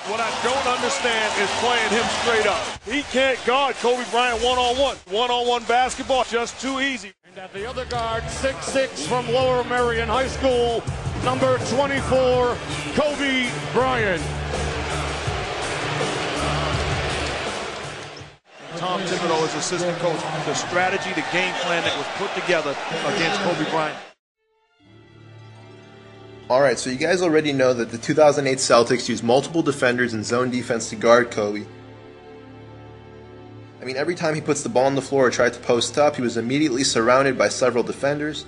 What I don't understand is playing him straight up. He can't guard Kobe Bryant one-on-one. One-on-one basketball, just too easy. And at the other guard, 6'6" from Lower Merion High School, number 24, Kobe Bryant. Tom Thibodeau is assistant coach. The strategy, the game plan that was put together against Kobe Bryant. Alright, so you guys already know that the 2008 Celtics used multiple defenders in zone defense to guard Kobe. I mean, every time he puts the ball on the floor or tried to post up, he was immediately surrounded by several defenders.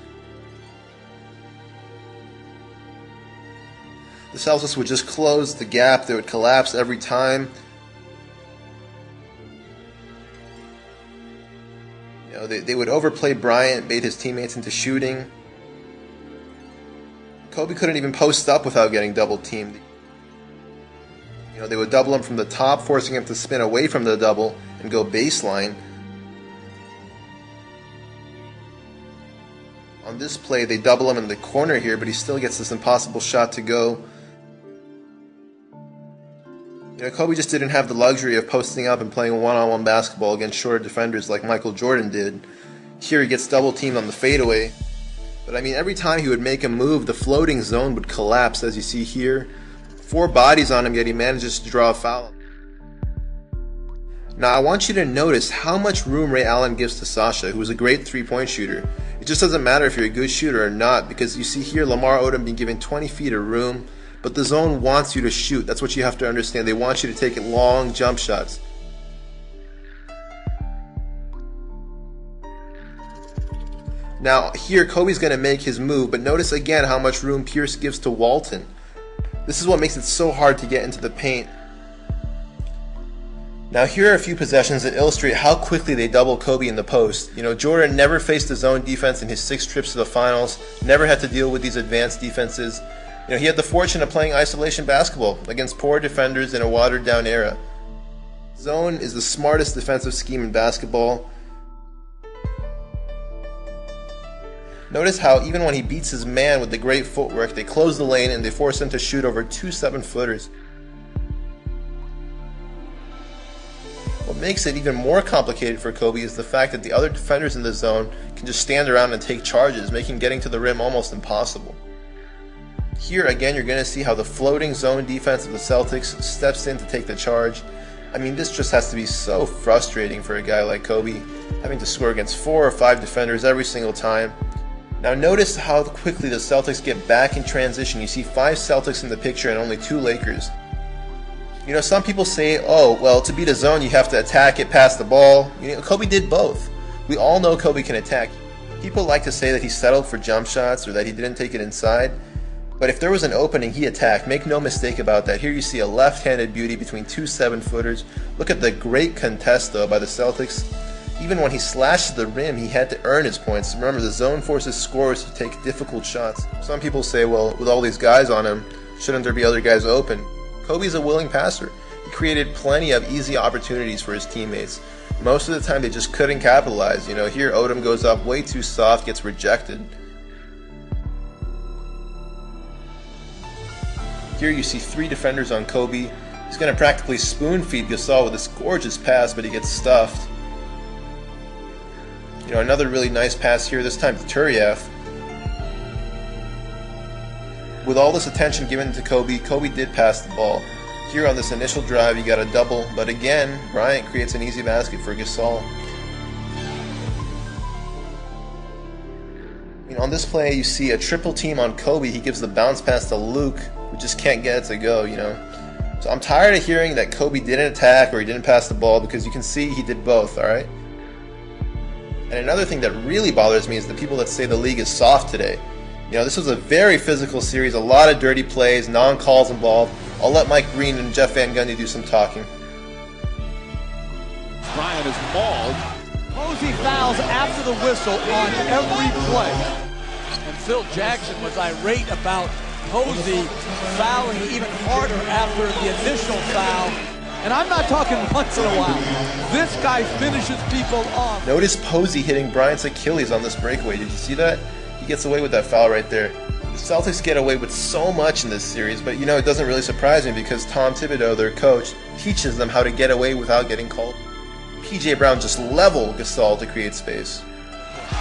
The Celtics would just close the gap, they would collapse every time. You know, they would overplay Bryant, bait his teammates into shooting. Kobe couldn't even post up without getting double teamed. You know, they would double him from the top, forcing him to spin away from the double and go baseline. On this play, they double him in the corner here, but he still gets this impossible shot to go. You know, Kobe just didn't have the luxury of posting up and playing one-on-one basketball against shorter defenders like Michael Jordan did. Here he gets double teamed on the fadeaway. But I mean, every time he would make a move, the floating zone would collapse, as you see here. 4 bodies on him, yet he manages to draw a foul. Now, I want you to notice how much room Ray Allen gives to Sasha, who is a great three-point shooter. It just doesn't matter if you're a good shooter or not, because you see here Lamar Odom being given 20 feet of room, but the zone wants you to shoot. That's what you have to understand. They want you to take long jump shots. Now, here Kobe's going to make his move, but notice again how much room Pierce gives to Walton. This is what makes it so hard to get into the paint. Now, here are a few possessions that illustrate how quickly they double Kobe in the post. You know, Jordan never faced a zone defense in his 6 trips to the finals, never had to deal with these advanced defenses. You know, he had the fortune of playing isolation basketball against poor defenders in a watered-down era. Zone is the smartest defensive scheme in basketball. Notice how even when he beats his man with the great footwork, they close the lane and they force him to shoot over 2 7-footers. What makes it even more complicated for Kobe is the fact that the other defenders in the zone can just stand around and take charges, making getting to the rim almost impossible. Here again, you're going to see how the floating zone defense of the Celtics steps in to take the charge. I mean, this just has to be so frustrating for a guy like Kobe, having to score against 4 or 5 defenders every single time. Now notice how quickly the Celtics get back in transition. You see 5 Celtics in the picture and only 2 Lakers. You know, some people say, oh, well, to beat a zone you have to attack it, pass the ball. You know, Kobe did both. We all know Kobe can attack. People like to say that he settled for jump shots or that he didn't take it inside. But if there was an opening, he attacked. Make no mistake about that. Here you see a left-handed beauty between 2 7-footers. Look at the great contest, though, by the Celtics. Even when he slashed the rim, he had to earn his points. Remember, the zone forces scorers to take difficult shots. Some people say, well, with all these guys on him, shouldn't there be other guys open? Kobe's a willing passer. He created plenty of easy opportunities for his teammates. Most of the time, they just couldn't capitalize. You know, here Odom goes up way too soft, gets rejected. Here you see 3 defenders on Kobe. He's going to practically spoon-feed Gasol with this gorgeous pass, but he gets stuffed. You know, another really nice pass here, this time to Turiev. With all this attention given to Kobe, Kobe did pass the ball. Here on this initial drive, he got a double, but again, Bryant creates an easy basket for Gasol. You know, on this play, you see a triple team on Kobe. He gives the bounce pass to Luke, who just can't get it to go, you know. So I'm tired of hearing that Kobe didn't attack or he didn't pass the ball, because you can see he did both, alright? And another thing that really bothers me is the people that say the league is soft today. You know, this was a very physical series, a lot of dirty plays, non-calls involved. I'll let Mike Green and Jeff Van Gundy do some talking. Bryant is mauled. Posey fouls after the whistle on every play. And Phil Jackson was irate about Posey fouling even harder after the initial foul. And I'm not talking once in a while. This guy finishes people off. Notice Posey hitting Bryant's Achilles on this breakaway. Did you see that? He gets away with that foul right there. Celtics get away with so much in this series, but it doesn't really surprise me because Tom Thibodeau, their coach, teaches them how to get away without getting called. P.J. Brown just leveled Gasol to create space.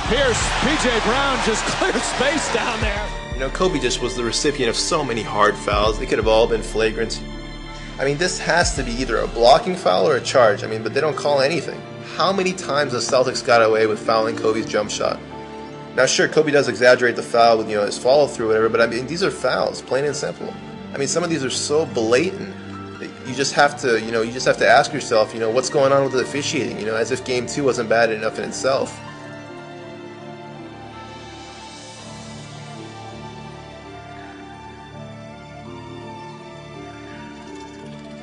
Pierce, P.J. Brown just cleared space down there. Kobe just was the recipient of so many hard fouls. They could have all been flagrant. This has to be either a blocking foul or a charge. But they don't call anything. How many times has Celtics got away with fouling Kobe's jump shot? Now, sure, Kobe does exaggerate the foul with his follow-through, or whatever. But these are fouls, plain and simple. Some of these are so blatant that you just have to, ask yourself, what's going on with the officiating? As if Game 2 wasn't bad enough in itself.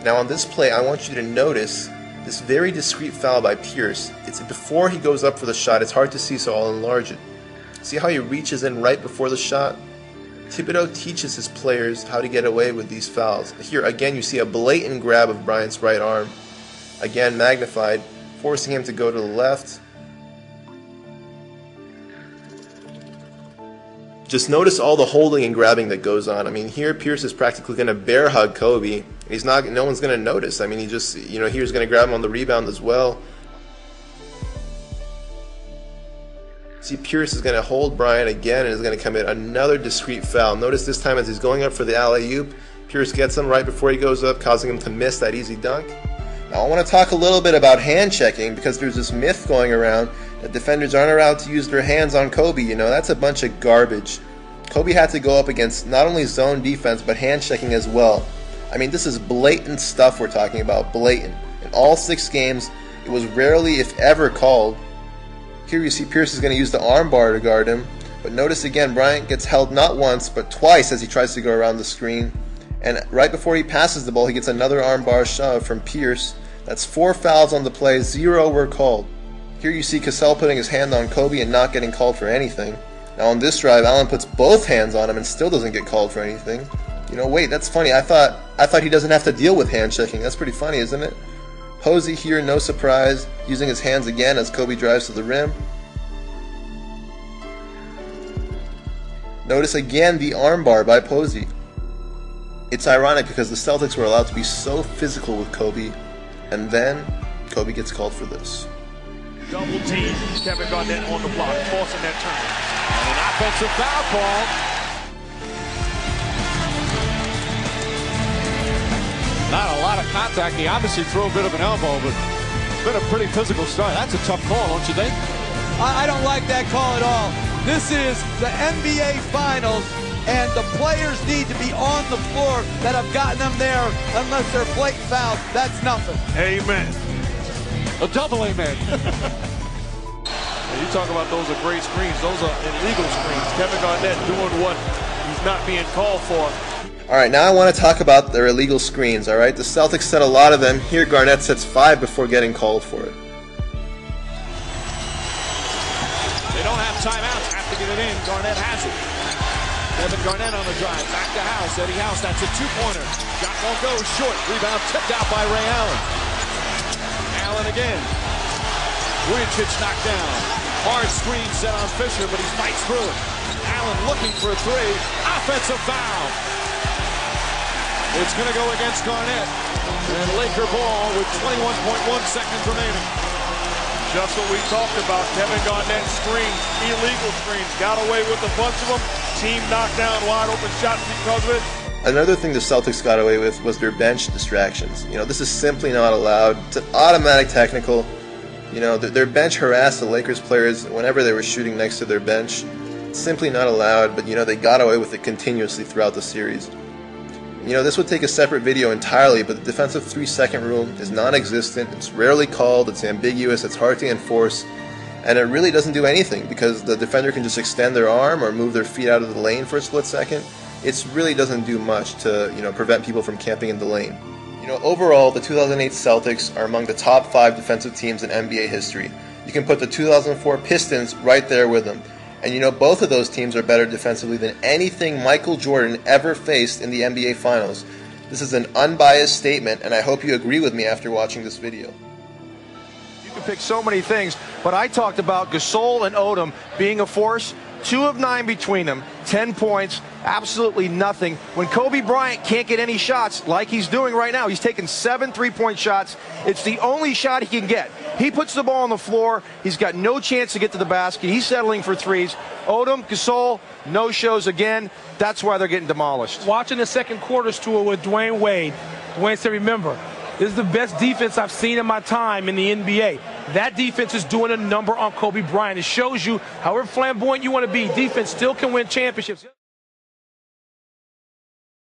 Now on this play, I want you to notice this very discreet foul by Pierce. It's before he goes up for the shot. It's hard to see, so I'll enlarge it. See how he reaches in right before the shot? Thibodeau teaches his players how to get away with these fouls. Here, again, you see a blatant grab of Bryant's right arm. Again, magnified, forcing him to go to the left. Just notice all the holding and grabbing that goes on. Here Pierce is practically going to bear hug Kobe. No one's going to notice. He just, here's going to grab him on the rebound as well. See, Pierce is going to hold Bryant again and is going to commit another discreet foul. Notice this time as he's going up for the alley-oop, Pierce gets him right before he goes up, causing him to miss that easy dunk. Now I want to talk a little bit about hand checking because there's this myth going around that defenders aren't allowed to use their hands on Kobe. That's a bunch of garbage. Kobe had to go up against not only zone defense but hand checking as well. This is blatant stuff we're talking about, blatant. In all 6 games, it was rarely, if ever, called. Here you see Pierce is going to use the arm bar to guard him, but notice again Bryant gets held not once but twice as he tries to go around the screen. And right before he passes the ball, he gets another arm bar shove from Pierce. That's 4 fouls on the play, 0 were called. Here you see Cassell putting his hand on Kobe and not getting called for anything. Now on this drive, Allen puts both hands on him and still doesn't get called for anything. Wait, that's funny. I thought he doesn't have to deal with hand checking. That's pretty funny, isn't it? Posey here, no surprise, using his hands again as Kobe drives to the rim. Notice again the armbar by Posey. It's ironic because the Celtics were allowed to be so physical with Kobe, and then Kobe gets called for this. Double team, Kevin Garnett on the block, forcing that turn. And an offensive foul call. Not a lot of contact. He obviously threw a bit of an elbow, but it's been a pretty physical start. That's a tough call, don't you think? I don't like that call at all. This is the NBA Finals, and the players need to be on the floor that have gotten them there unless they're blatant fouls. That's nothing. Amen. A double amen. You talk about those are great screens. Those are illegal screens. Kevin Garnett doing what he's not being called for. Alright, now I want to talk about their illegal screens, alright? The Celtics set a lot of them. Here Garnett sets 5 before getting called for it. They don't have timeouts, have to get it in. Garnett has it. Kevin Garnett on the drive, back to House. Eddie House, that's a 2-pointer. Shot won't go, short. Rebound tipped out by Ray Allen. Allen again. Vujicic knocked down. Hard screen set on Fisher, but he fights through it. Allen looking for a 3. Offensive foul. It's going to go against Garnett. And Laker ball with 21.1 seconds remaining. Just what we talked about. Kevin Garnett screens, illegal screens. Got away with a bunch of them. Team knocked down wide open shots because of it. Another thing the Celtics got away with was their bench distractions. This is simply not allowed. It's an automatic technical. Their bench harassed the Lakers players whenever they were shooting next to their bench. It's simply not allowed, but they got away with it continuously throughout the series. This would take a separate video entirely, but the defensive 3-second rule is non-existent, it's rarely called, it's ambiguous, it's hard to enforce, and it really doesn't do anything because the defender can just extend their arm or move their feet out of the lane for a split second. It really doesn't do much to prevent people from camping in the lane. Overall, the 2008 Celtics are among the top 5 defensive teams in NBA history. You can put the 2004 Pistons right there with them. And both of those teams are better defensively than anything Michael Jordan ever faced in the NBA Finals. This is an unbiased statement, and I hope you agree with me after watching this video. You can pick so many things, but I talked about Gasol and Odom being a force, 2 of 9 between them, 10 points, absolutely nothing. When Kobe Bryant can't get any shots like he's doing right now, he's taken 7 3-point shots. It's the only shot he can get. He puts the ball on the floor. He's got no chance to get to the basket. He's settling for threes. Odom, Gasol, no shows again. That's why they're getting demolished. Watching the second quarters tour with Dwayne Wade, Dwayne said, remember, this is the best defense I've seen in my time in the NBA. That defense is doing a number on Kobe Bryant. It shows you, however flamboyant you want to be, defense still can win championships.